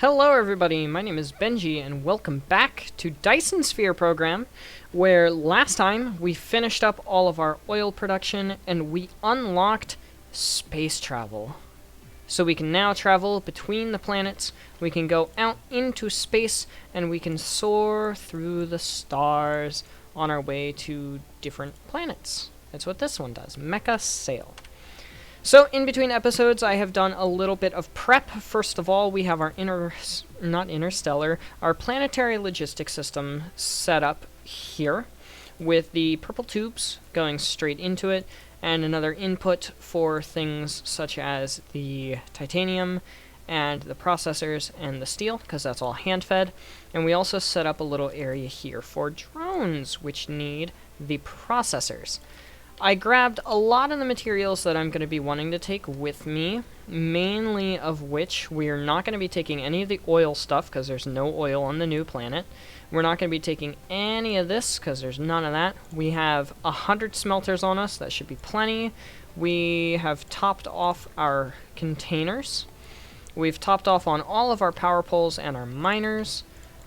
Hello everybody, my name is Benji and welcome back to Dyson Sphere program, where last time we finished up all of our oil production and we unlocked space travel. So we can now travel between the planets, we can go out into space, and we can soar through the stars on our way to different planets. That's what this one does, Mecha Sail. So, in between episodes, I have done a little bit of prep. First of all, we have our our planetary logistics system set up here, with the purple tubes going straight into it, and another input for things such as the titanium, and the processors, and the steel, because that's all hand-fed. And we also set up a little area here for drones, which need the processors. I grabbed a lot of the materials that I'm going to be wanting to take with me, mainly of which we are not going to be taking any of the oil stuff, because there's no oil on the new planet. We're not going to be taking any of this, because there's none of that. We have 100 smelters on us, that should be plenty. We have topped off our containers. We've topped off on all of our power poles and our miners.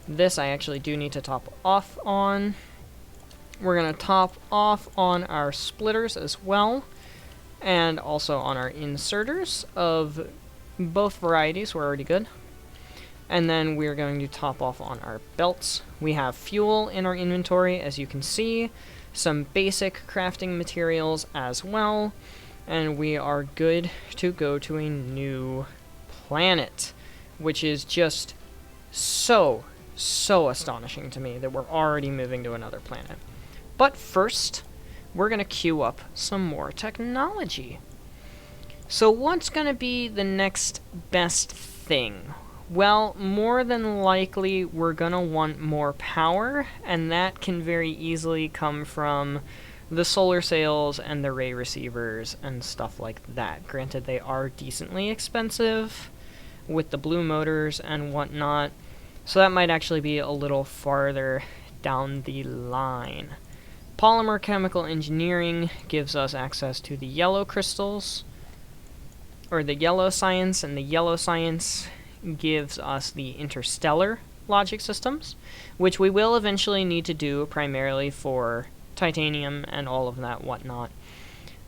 This I actually do need to top off on. We're going to top off on our splitters as well, and also on our inserters of both varieties. We're already good. And then we're going to top off on our belts. We have fuel in our inventory, as you can see, some basic crafting materials as well, and we are good to go to a new planet, which is just so astonishing to me that we're already moving to another planet. But first, we're going to queue up some more technology. So what's going to be the next best thing? Well, more than likely, we're going to want more power, and that can very easily come from the solar sails and the ray receivers and stuff like that. Granted, they are decently expensive with the blue motors and whatnot, so that might actually be a little farther down the line. Polymer chemical engineering gives us access to the yellow crystals, or the yellow science, and the yellow science gives us the interstellar logic systems, which we will eventually need to do primarily for titanium and all of that whatnot.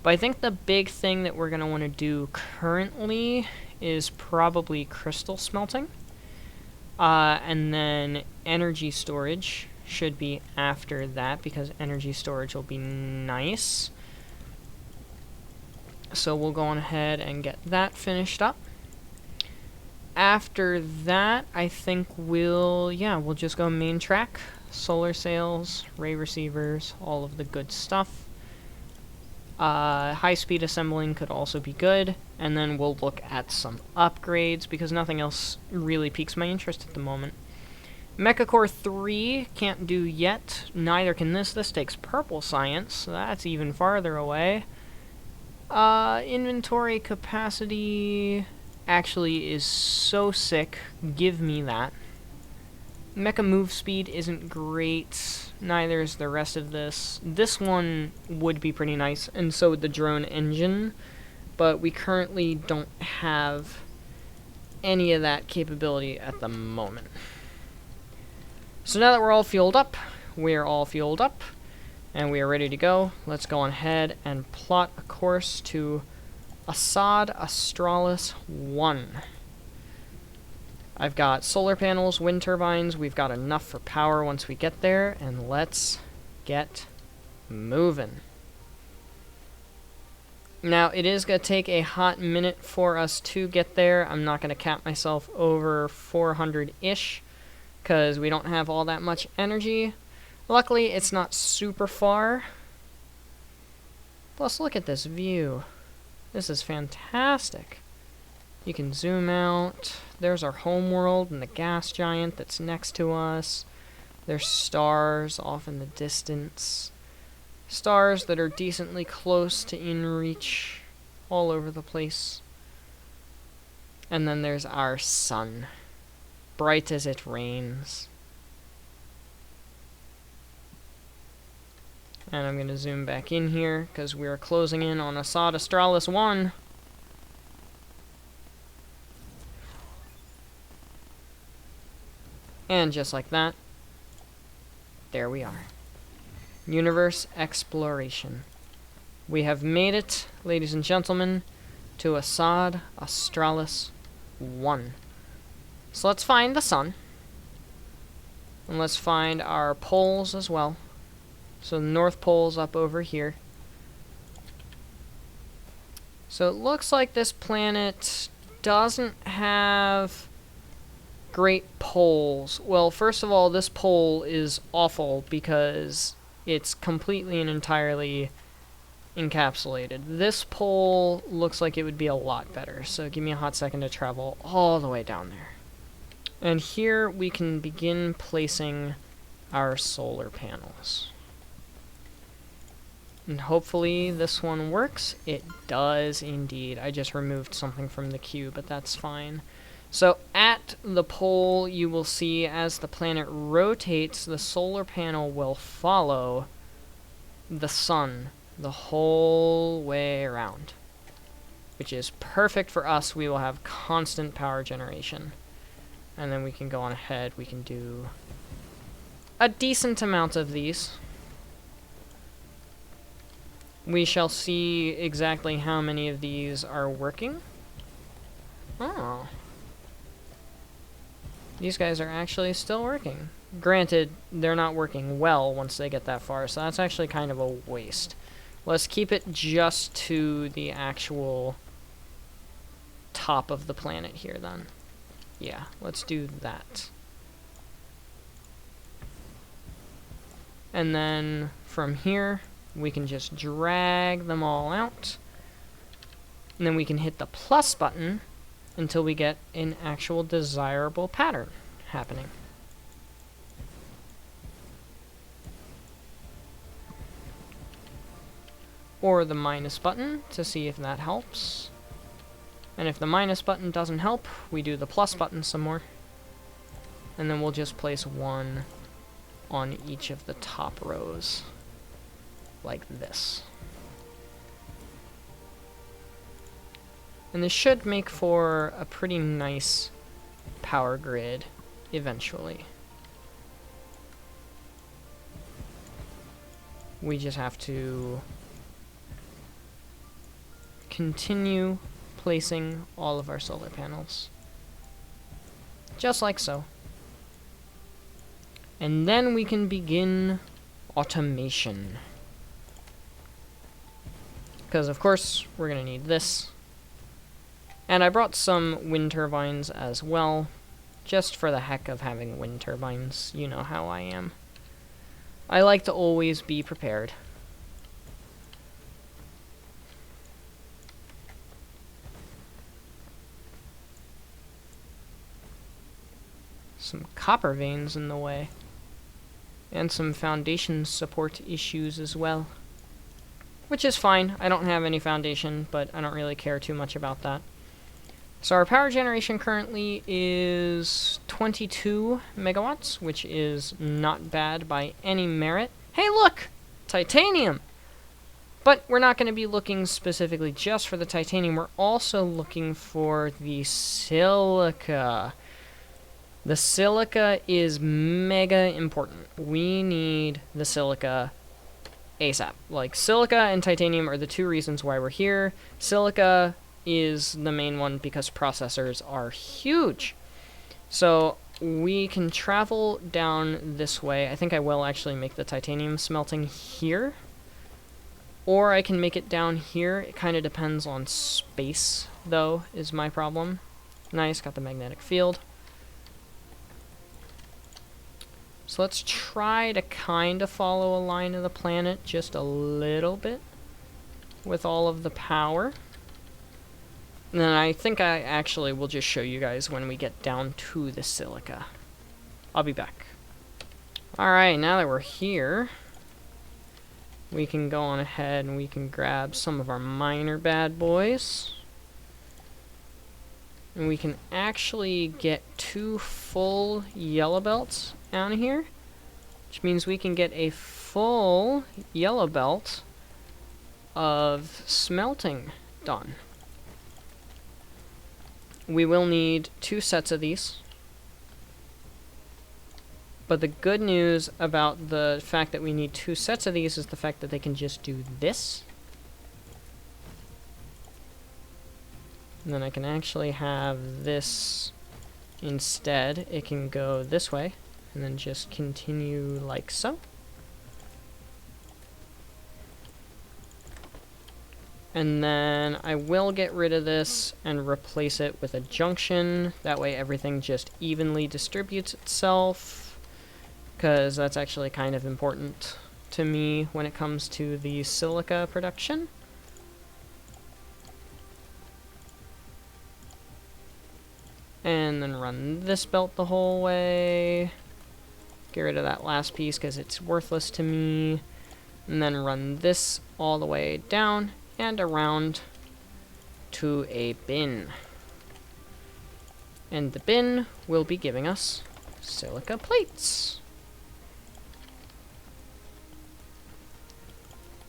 But I think the big thing that we're going to want to do currently is probably crystal smelting, and then energy storage should be after that, because energy storage will be nice. So we'll go on ahead and get that finished up. After that, I think we'll just go main track. Solar sails, ray receivers, all of the good stuff. High-speed assembling could also be good. And then we'll look at some upgrades, because nothing else really piques my interest at the moment. Mechacore 3 can't do yet, neither can this. This takes purple science, so that's even farther away. Inventory capacity actually is so sick, give me that. Mecha move speed isn't great, neither is the rest of this. This one would be pretty nice, and so would the drone engine, but we currently don't have any of that capability at the moment. So now that we're all fueled up, and we are ready to go, let's go on ahead and plot a course to Assad Australis 1. I've got solar panels, wind turbines, we've got enough for power once we get there, and let's get moving. Now, it is going to take a hot minute for us to get there. I'm not going to cap myself over 400-ish, because we don't have all that much energy. Luckily, it's not super far. Plus, look at this view. This is fantastic. You can zoom out. There's our home world and the gas giant that's next to us. There's stars off in the distance. Stars that are decently close to in reach all over the place. And then there's our sun, bright as it rains. And I'm going to zoom back in here, because we're closing in on Assad Australis 1. And just like that, there we are. Universe exploration. We have made it, ladies and gentlemen, to Assad Australis 1. So let's find the sun. And let's find our poles as well. So the North Pole's up over here. So it looks like this planet doesn't have great poles. Well, first of all, this pole is awful because it's completely and entirely encapsulated. This pole looks like it would be a lot better. So give me a hot second to travel all the way down there. And here we can begin placing our solar panels. And hopefully this one works. It does indeed. I just removed something from the queue, but that's fine. So at the pole, you will see as the planet rotates, the solar panel will follow the sun the whole way around, which is perfect for us. We will have constant power generation. And then we can go on ahead. We can do a decent amount of these. We shall see exactly how many of these are working. Oh. These guys are actually still working. Granted, they're not working well once they get that far, so that's actually kind of a waste. Let's keep it just to the actual top of the planet here, then. Yeah, let's do that. And then from here, we can just drag them all out. And then we can hit the plus button until we get an actual desirable pattern happening. Or the minus button to see if that helps. And if the minus button doesn't help, we do the plus button some more. And then we'll just place one on each of the top rows. Like this. And this should make for a pretty nice power grid eventually. We just have to continue placing all of our solar panels. Just like so. And then we can begin automation. Because of course, we're going to need this. And I brought some wind turbines as well, just for the heck of having wind turbines. You know how I am. I like to always be prepared. Some copper veins in the way. And some foundation support issues as well. Which is fine. I don't have any foundation, but I don't really care too much about that. So our power generation currently is 22 megawatts, which is not bad by any merit. Hey, look! Titanium! But we're not going to be looking specifically just for the titanium. We're also looking for the silica. The silica is mega important. We need the silica ASAP. Like, silica and titanium are the two reasons why we're here. Silica is the main one because processors are huge. So we can travel down this way. I think I will actually make the titanium smelting here. Or I can make it down here. It kind of depends on space, though, is my problem. Nice, got the magnetic field. So let's try to kind of follow a line of the planet just a little bit with all of the power. And then I think I actually will just show you guys when we get down to the silica. I'll be back. Alright, now that we're here, we can go on ahead and we can grab some of our minor bad boys. And we can actually get 2 full yellow belts down here, which means we can get a full yellow belt of smelting done. We will need 2 sets of these. But the good news about the fact that we need 2 sets of these is the fact that they can just do this. And then I can actually have this instead. It can go this way, and then just continue like so. And then I will get rid of this and replace it with a junction. That way everything just evenly distributes itself, because that's actually kind of important to me when it comes to the silica production. And then run this belt the whole way. Get rid of that last piece because it's worthless to me. And then run this all the way down and around to a bin. And the bin will be giving us silica plates.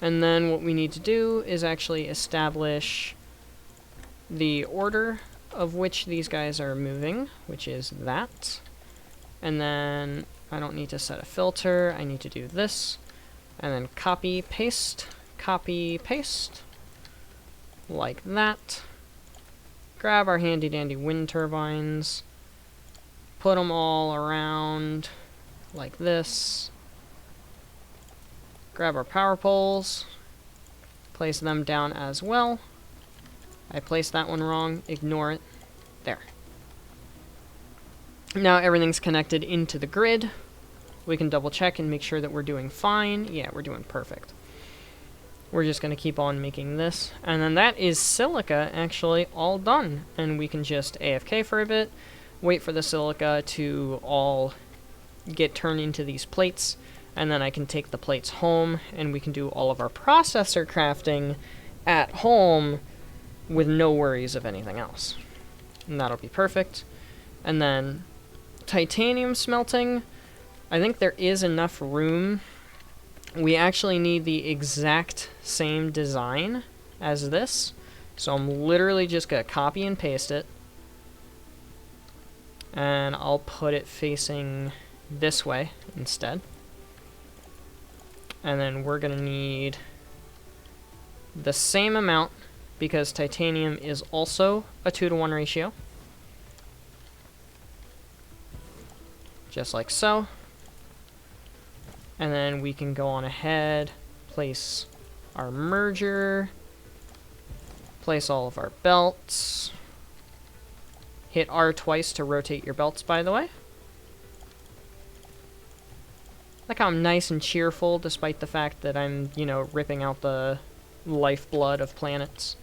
And then what we need to do is actually establish the order of which these guys are moving, which is that. And then I don't need to set a filter, I need to do this. And then copy, paste, like that. Grab our handy dandy wind turbines, put them all around like this. Grab our power poles, place them down as well. I placed that one wrong, ignore it. There. Now everything's connected into the grid. We can double check and make sure that we're doing fine. Yeah, we're doing perfect. We're just going to keep on making this. And then that is silica actually all done. And we can just AFK for a bit, wait for the silica to all get turned into these plates, and then I can take the plates home and we can do all of our processor crafting at home with no worries of anything else. And that'll be perfect. And then titanium smelting, I think there is enough room. We actually need the exact same design as this. So I'm literally just going to copy and paste it. And I'll put it facing this way instead. And then we're going to need the same amount, because titanium is also a 2-to-1 ratio. Just like so. And then we can go on ahead, place our merger, place all of our belts. Hit R twice to rotate your belts, by the way. Like how I'm nice and cheerful despite the fact that I'm, you know, ripping out the lifeblood of planets.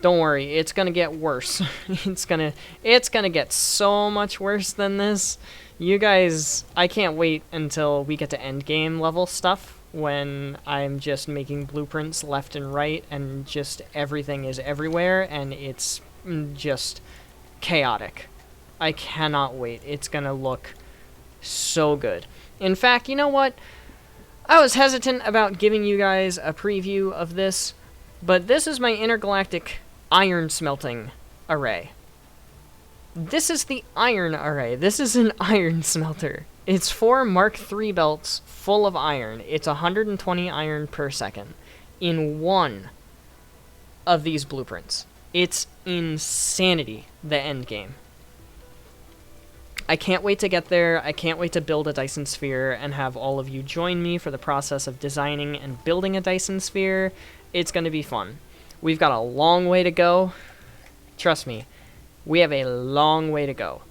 Don't worry, it's gonna get worse. It's gonna get so much worse than this. You guys, I can't wait until we get to endgame level stuff, when I'm just making blueprints left and right, and just everything is everywhere, and it's just chaotic. I cannot wait. It's gonna look so good. In fact, you know what? I was hesitant about giving you guys a preview of this, but this is my intergalactic iron smelting array. This is the iron array. This is an iron smelter. It's 4 Mark III belts full of iron. It's 120 iron per second in one of these blueprints. It's insanity, the end game. I can't wait to get there. I can't wait to build a Dyson sphere and have all of you join me for the process of designing and building a Dyson sphere. It's going to be fun. We've got a long way to go. Trust me, we have a long way to go.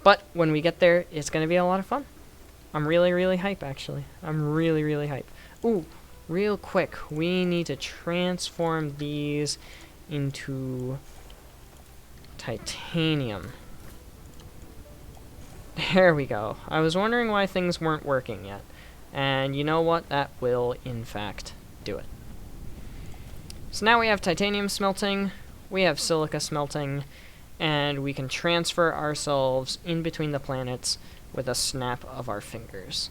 But when we get there, it's going to be a lot of fun. I'm really, really hype, actually. I'm really, really hype. Ooh, real quick, we need to transform these into titanium. There we go. I was wondering why things weren't working yet. And you know what? That will, in fact, do it. So now we have titanium smelting, we have silica smelting, and we can transfer ourselves in between the planets with a snap of our fingers.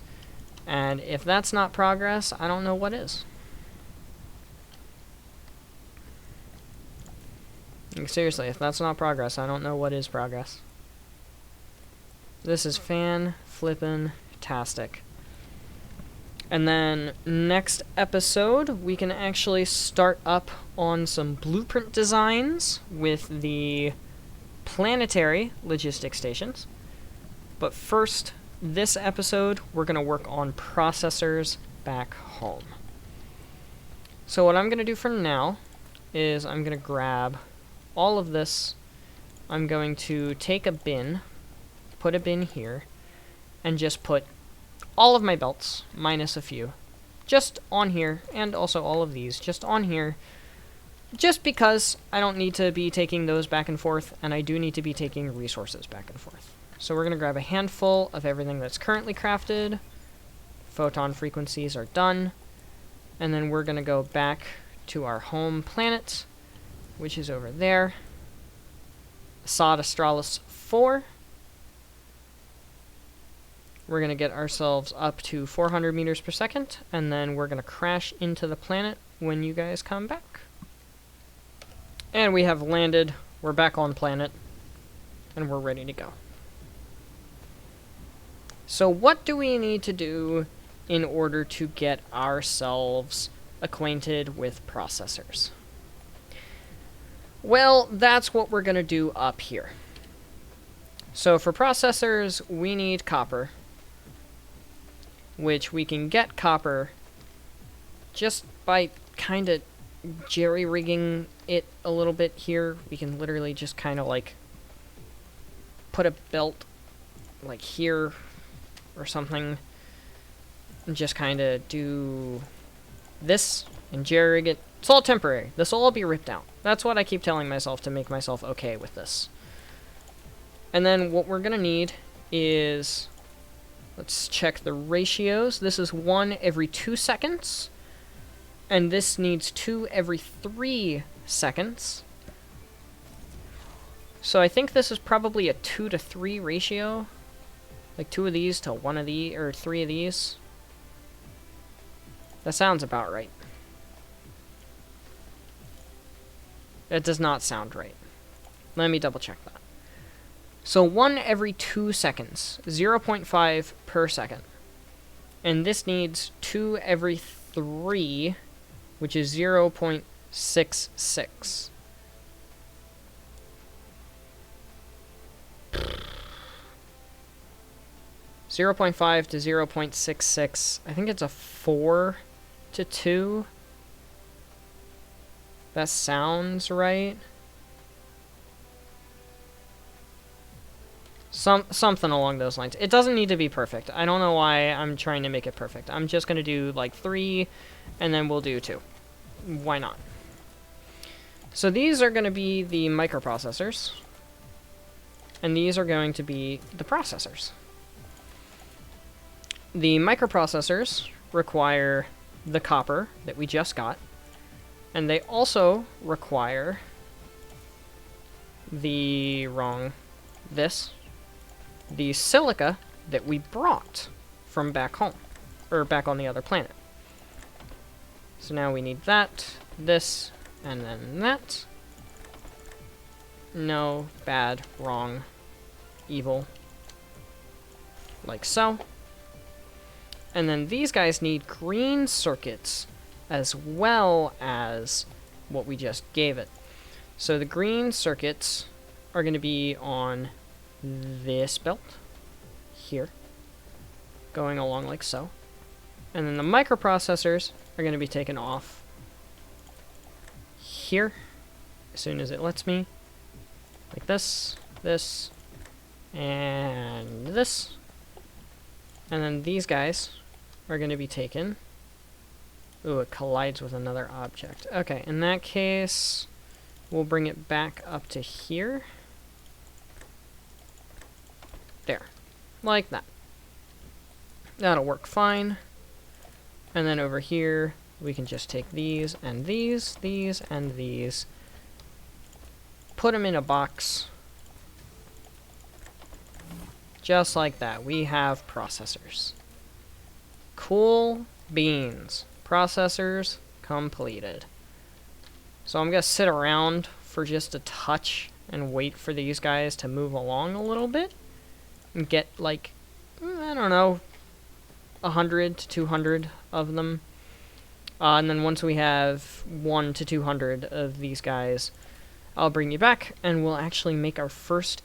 And if that's not progress, I don't know what is. Like, seriously, if that's not progress, I don't know what is progress. This is fan-flippin'-tastic. And then next episode, we can actually start up on some blueprint designs with the Planetary logistic stations. But first, this episode, we're going to work on processors back home. So what I'm going to do for now is I'm going to grab all of this. I'm going to take a bin, put a bin here, and just put all of my belts, minus a few, just on here, and also all of these, just on here, just because I don't need to be taking those back and forth, and I do need to be taking resources back and forth. So we're going to grab a handful of everything that's currently crafted. Photon frequencies are done. And then we're going to go back to our home planet, which is over there. Assad Australis 4. We're going to get ourselves up to 400 meters per second, and then we're going to crash into the planet when you guys come back. And we have landed. We're back on planet, and we're ready to go. So what do we need to do in order to get ourselves acquainted with processors? Well, that's what we're going to do up here. So for processors, we need copper, which we can get copper just by kind of jerry-rigging it a little bit here. We can literally just kind of like put a belt like here or something, and just kind of do this and jerry-rig it. It's all temporary. This will all be ripped out. That's what I keep telling myself to make myself okay with this. And then what we're going to need is, let's check the ratios. This is 1 every 2 seconds, and this needs 2 every 3 seconds. So I think this is probably a 2 to 3 ratio. Like 2 of these to 1 of these, or 3 of these. That sounds about right. It does not sound right. Let me double check that. So 1 every 2 seconds, 0.5 per second. And this needs 2 every 3, which is 0.66. 0.5 to 0.66. I think it's a 4 to 2. That sounds right. Something along those lines. It doesn't need to be perfect. I don't know why I'm trying to make it perfect. I'm just going to do like 3, and then we'll do 2. Why not? So these are going to be the microprocessors, and these are going to be the processors. The microprocessors require the copper that we just got, and they also require the silica that we brought from back home, or back on the other planet. So now we need that, this, and then that. No, bad, wrong, evil, like so. And then these guys need green circuits as well as what we just gave it. So the green circuits are going to be on this belt here, going along like so. And then the microprocessors are going to be taken off here as soon as it lets me. Like this, this, and this. And then these guys are going to be taken. Ooh, it collides with another object. Okay, in that case, we'll bring it back up to here. There. Like that. That'll work fine. And then over here, we can just take these, and these, and these. Put them in a box. Just like that. We have processors. Cool beans. Processors completed. So I'm going to sit around for just a touch and wait for these guys to move along a little bit. and get like, I don't know, 100 to 200 of them. And then once we have 1 to 200 of these guys, I'll bring you back, and we'll actually make our first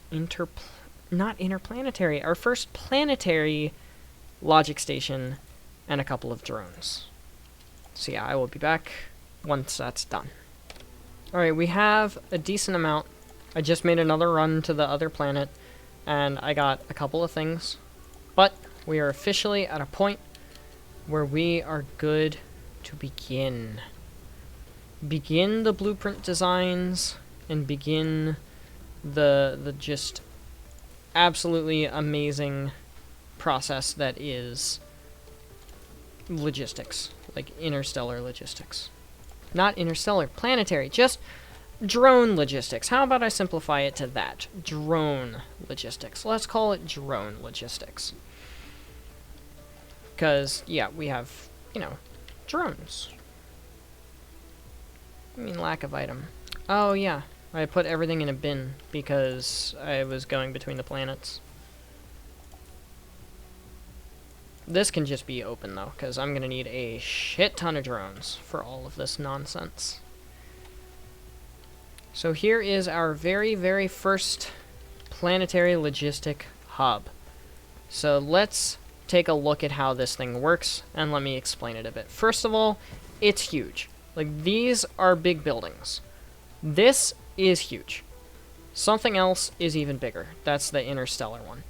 our first planetary logic station and a couple of drones. So yeah, I will be back once that's done. Alright, we have a decent amount. I just made another run to the other planet, and I got a couple of things. But we are officially at a point where we are good to begin. Begin the blueprint designs, and begin the just absolutely amazing process that is logistics, like interstellar logistics. Not interstellar, planetary, just drone logistics. How about I simplify it to that? Drone logistics. Let's call it drone logistics. Because, yeah, we have, you know, drones. I mean, lack of item. Oh, yeah. I put everything in a bin because I was going between the planets. This can just be open, though, because I'm going to need a shit ton of drones for all of this nonsense. So here is our very, very first planetary logistic hub. So let's take a look at how this thing works, and let me explain it a bit. First of all, it's huge. Like, these are big buildings. This is huge. Something else is even bigger. That's the interstellar one.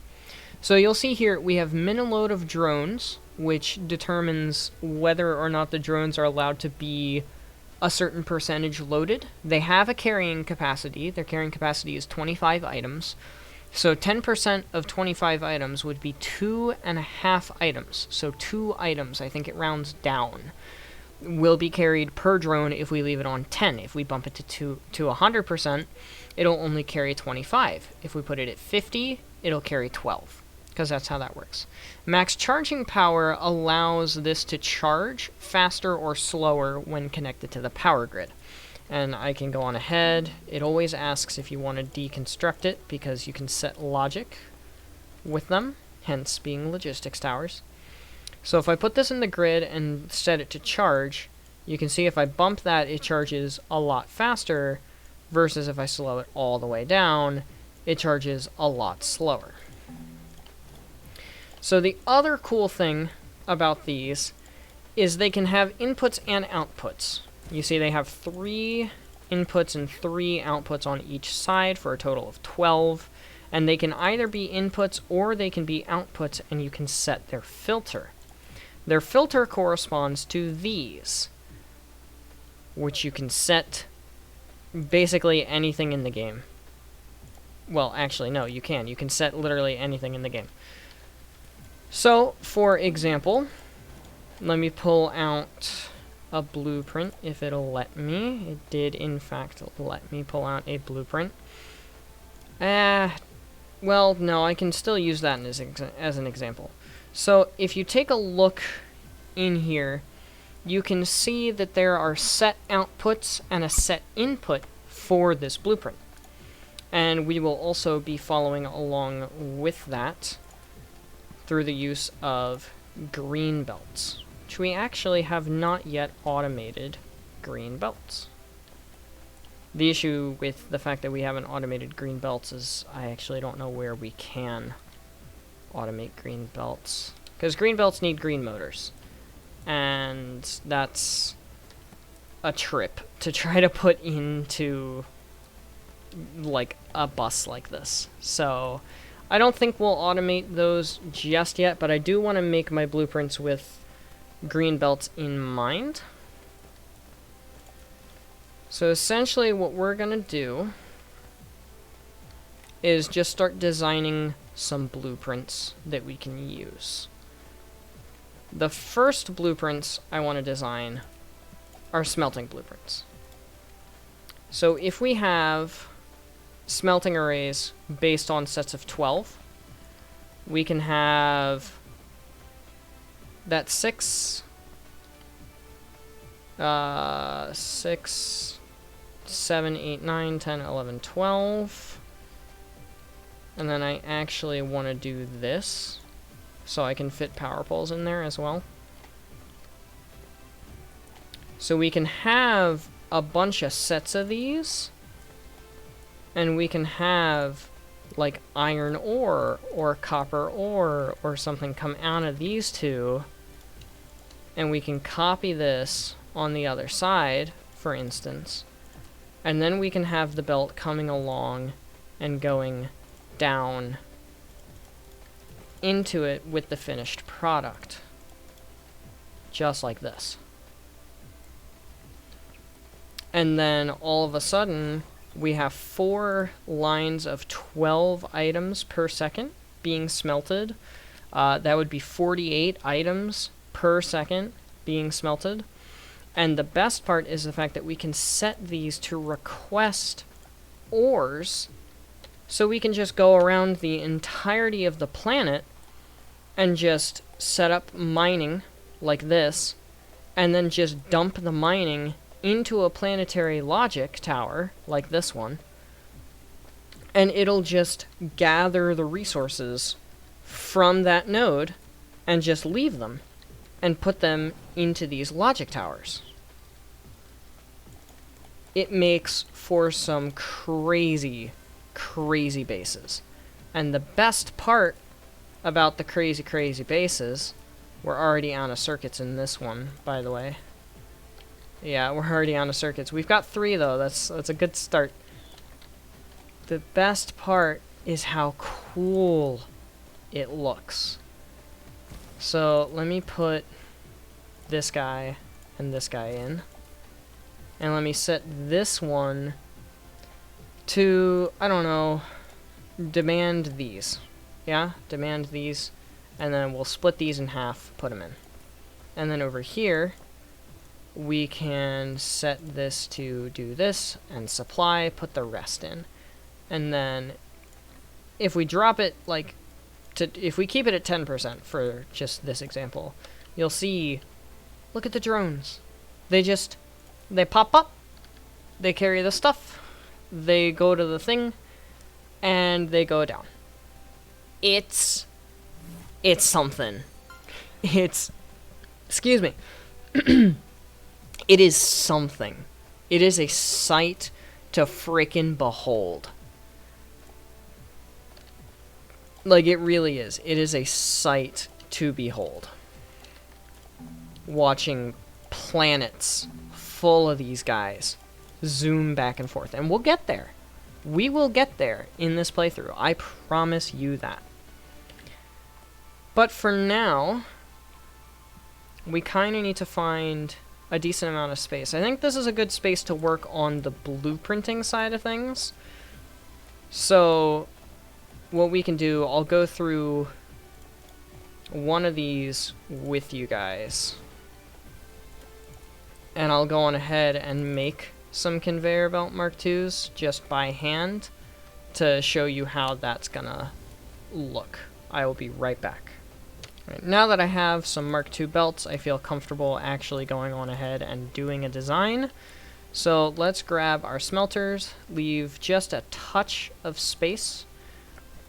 So you'll see here we have min load of drones, which determines whether or not the drones are allowed to be a certain percentage loaded. They have a carrying capacity. Their carrying capacity is 25 items. So 10% of 25 items would be 2.5 items. So 2 items, I think it rounds down, will be carried per drone if we leave it on 10. If we bump it to 100%, it'll only carry 25. If we put it at 50, it'll carry 12, because that's how that works. Max charging power allows this to charge faster or slower when connected to the power grid. And I can go on ahead. It always asks if you want to deconstruct it, because you can set logic with them, hence being logistics towers. So if I put this in the grid and set it to charge, you can see if I bump that, it charges a lot faster, versus if I slow it all the way down, it charges a lot slower. So the other cool thing about these is they can have inputs and outputs. You see they have 3 inputs and 3 outputs on each side for a total of 12. And they can either be inputs or they can be outputs, and you can set their filter. Their filter corresponds to these, which you can set basically anything in the game. Well, actually, no, you can. You can set literally anything in the game. So, for example, let me pull out a blueprint, if it'll let me. It did, in fact, let me pull out a blueprint. Well, no, I can still use that as an example. So, if you take a look in here, you can see that there are set outputs and a set input for this blueprint. And we will also be following along with that through the use of green belts, which we actually have not yet automated green belts. The issue with the fact that we haven't automated green belts is I actually don't know where we can automate green belts, because green belts need green motors, and that's a trip to try to put into like a bus like this. So I don't think we'll automate those just yet, but I do want to make my blueprints with green belts in mind. So essentially what we're going to do is just start designing some blueprints that we can use. The first blueprints I want to design are smelting blueprints. So if we have smelting arrays based on sets of 12, we can have that 6, 7, 8, 9, 10, 11, 12. And then I actually want to do this, so I can fit power poles in there as well. So we can have a bunch of sets of these, and we can have like iron ore or copper ore or something come out of these two, and we can copy this on the other side, for instance, and then we can have the belt coming along and going down into it with the finished product, just like this. And then all of a sudden we have 4 lines of 12 items per second being smelted. That would be 48 items per second being smelted. And the best part is the fact that we can set these to request ores, so we can just go around the entirety of the planet and just set up mining like this, and then just dump the mining into a planetary logic tower like this one, and it'll just gather the resources from that node and just leave them and put them into these logic towers. It makes for some crazy bases. And the best part about the crazy bases, we're already on a circuits in this one, by the way. Yeah, we're already on a circuits. We've got 3 though. That's a good start. The best part is how cool it looks. So let me put this guy and this guy in. And let me set this one to, I don't know, demand these. Yeah, demand these. And then we'll split these in half, put them in. And then over here, we can set this to do this, and supply, put the rest in. And then, if we drop it, like, if we keep it at 10% for just this example, you'll see, look at the drones. They pop up, they carry the stuff, they go to the thing, and they go down. It's something. Excuse me. It is something. It is a sight to frickin' behold. Like, it really is. It is a sight to behold. Watching planets full of these guys zoom back and forth. And we'll get there. We will get there in this playthrough. I promise you that. But for now, we kind of need to find a decent amount of space. I think this is a good space to work on the blueprinting side of things. So what we can do, I'll go through one of these with you guys, and I'll go on ahead and make some conveyor belt Mark IIs just by hand to show you how that's gonna look. I will be right back. Right, now that I have some Mark II belts, I feel comfortable actually going on ahead and doing a design. So let's grab our smelters, leave just a touch of space,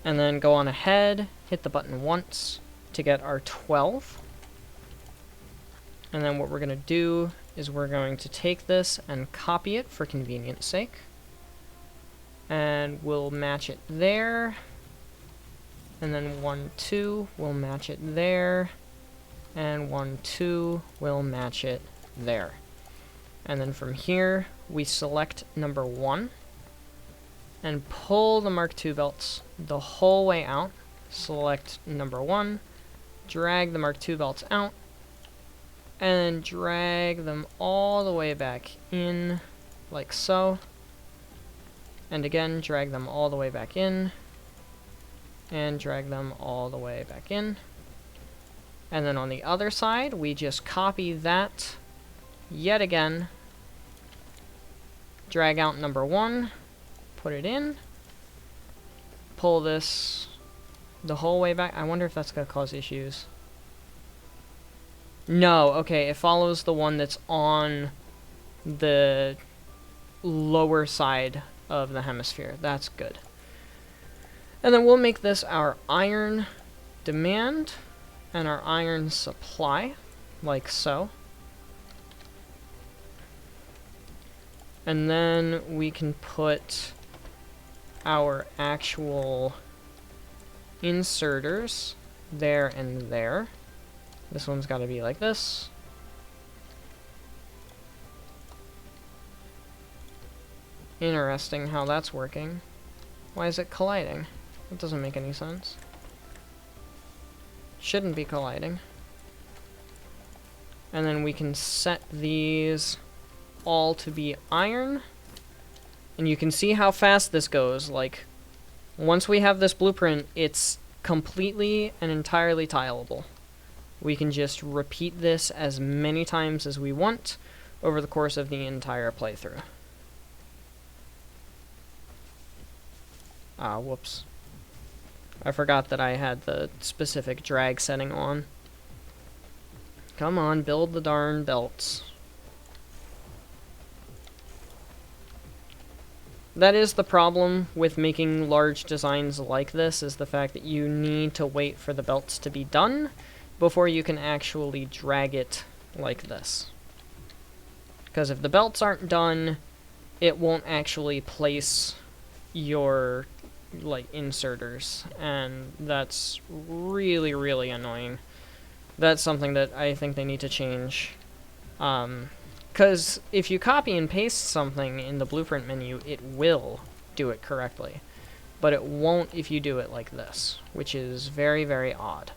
and then go on ahead, hit the button once to get our 12. And then what we're going to do is we're going to take this and copy it for convenience sake. And we'll match it there. And then 1, 2, we'll match it there. And 1, 2, we'll match it there. And then from here, we select number 1 and pull the Mark II belts the whole way out. Select number 1, drag the Mark II belts out, and then drag them all the way back in, like so. And again, drag them all the way back in, and drag them all the way back in. And then on the other side, we just copy that yet again, drag out number 1, put it in, pull this the whole way back. I wonder if that's going to cause issues. No, okay, it follows the one that's on the lower side of the hemisphere. That's good. And then we'll make this our iron demand and our iron supply, like so. And then we can put our actual inserters there and there. This one's got to be like this. Interesting how that's working. Why is it colliding? That doesn't make any sense. Shouldn't be colliding. And then we can set these all to be iron. And you can see how fast this goes. Like, once we have this blueprint, it's completely and entirely tileable. We can just repeat this as many times as we want over the course of the entire playthrough. Ah, whoops. I forgot that I had the specific drag setting on. Come on, build the darn belts. That is the problem with making large designs like this, is the fact that you need to wait for the belts to be done before you can actually drag it like this. Because if the belts aren't done, it won't actually place your, like, inserters, and that's really, really annoying. That's something that I think they need to change. Because if you copy and paste something in the blueprint menu, it will do it correctly. But it won't if you do it like this, which is very, very odd.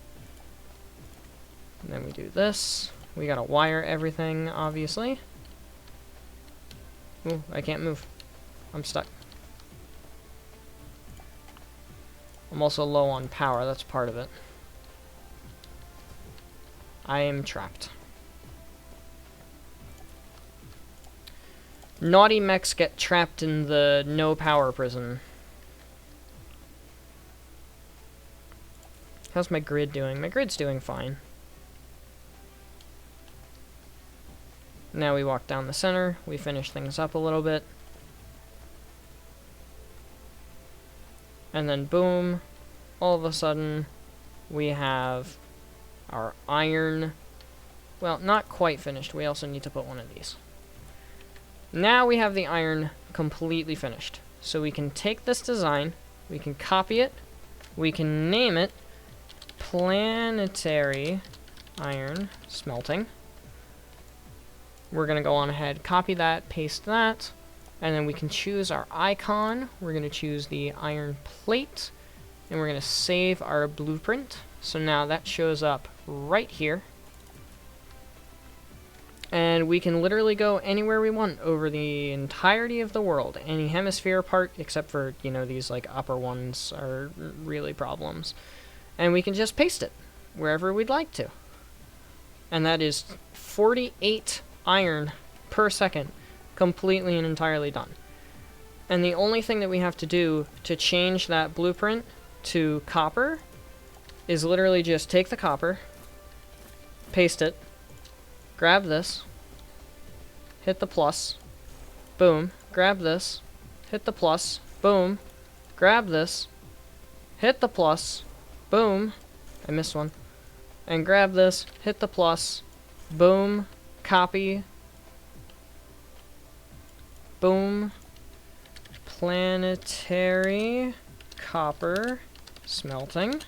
And then we do this. We gotta wire everything, obviously. Ooh, I can't move. I'm stuck. I'm also low on power, that's part of it. I am trapped. Naughty mechs get trapped in the no power prison. How's my grid doing? My grid's doing fine. Now we walk down the center, we finish things up a little bit. And then boom, all of a sudden we have our iron. Well, not quite finished. We also need to put one of these. Now we have the iron completely finished. So we can take this design, we can copy it, we can name it Planetary Iron Smelting. We're going to go on ahead, copy that, paste that, and then we can choose our icon. We're going to choose the iron plate, and we're going to save our blueprint. So now that shows up right here. And we can literally go anywhere we want over the entirety of the world. Any hemisphere part, except for, you know, these like upper ones are really problems. And we can just paste it wherever we'd like to. And that is 48 iron per second, completely and entirely done. And the only thing that we have to do to change that blueprint to copper is literally just take the copper, paste it, grab this, hit the plus, boom, grab this, hit the plus, boom, grab this, hit the plus, boom, I missed one, and grab this, hit the plus, boom, copy, boom, planetary copper smelting,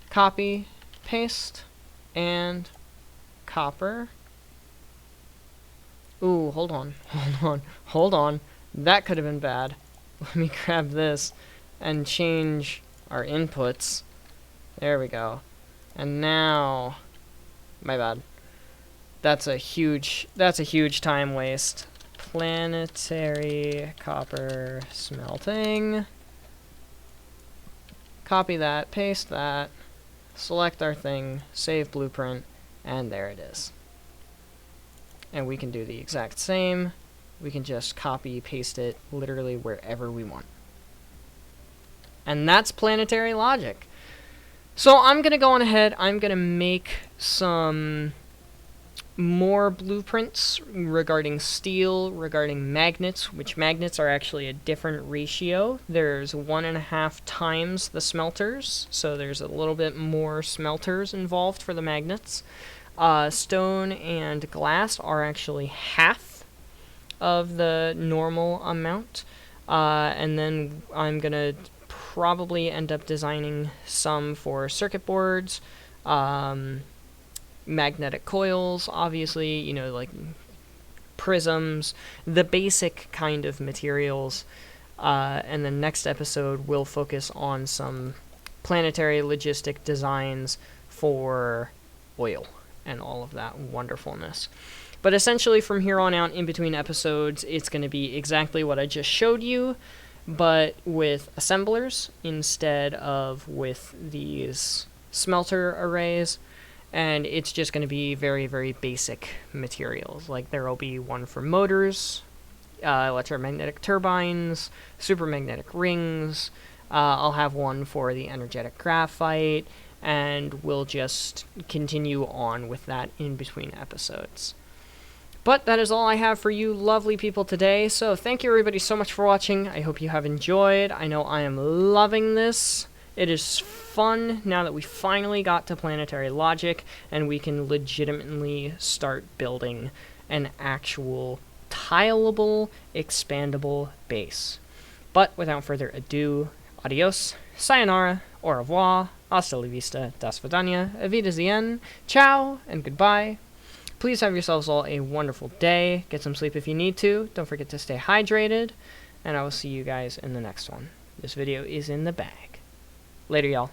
copy, paste, and copper. Ooh, hold on. That could have been bad. Let me grab this and change our inputs. There we go. And now, my bad. That's a huge time waste. Planetary copper smelting. Copy that, paste that, select our thing, save blueprint, and there it is. And we can do the exact same. We can just copy, paste it literally wherever we want. And that's planetary logic. So I'm going to go on ahead, I'm going to make some more blueprints regarding steel, regarding magnets, which magnets are actually a different ratio. There's 1.5 times the smelters, so there's a little bit more smelters involved for the magnets. Stone and glass are actually half of the normal amount, and then I'm gonna probably end up designing some for circuit boards, magnetic coils, obviously, you know, like prisms, the basic kind of materials, and the next episode will focus on some planetary logistic designs for oil and all of that wonderfulness. But essentially from here on out, in between episodes, it's going to be exactly what I just showed you, but with assemblers instead of with these smelter arrays. And it's just going to be very, very basic materials. Like there will be one for motors, electromagnetic turbines, supermagnetic rings. I'll have one for the energetic graphite, and we'll just continue on with that in between episodes. But that is all I have for you lovely people today, so thank you everybody so much for watching. I hope you have enjoyed. I know I am loving this. It is fun now that we finally got to planetary logic, and we can legitimately start building an actual tileable, expandable base. But without further ado, adios, sayonara, au revoir, hasta la vista, das vidania, avida ciao, and goodbye. Please have yourselves all a wonderful day. Get some sleep if you need to. Don't forget to stay hydrated, and I will see you guys in the next one. This video is in the bag. Later, y'all.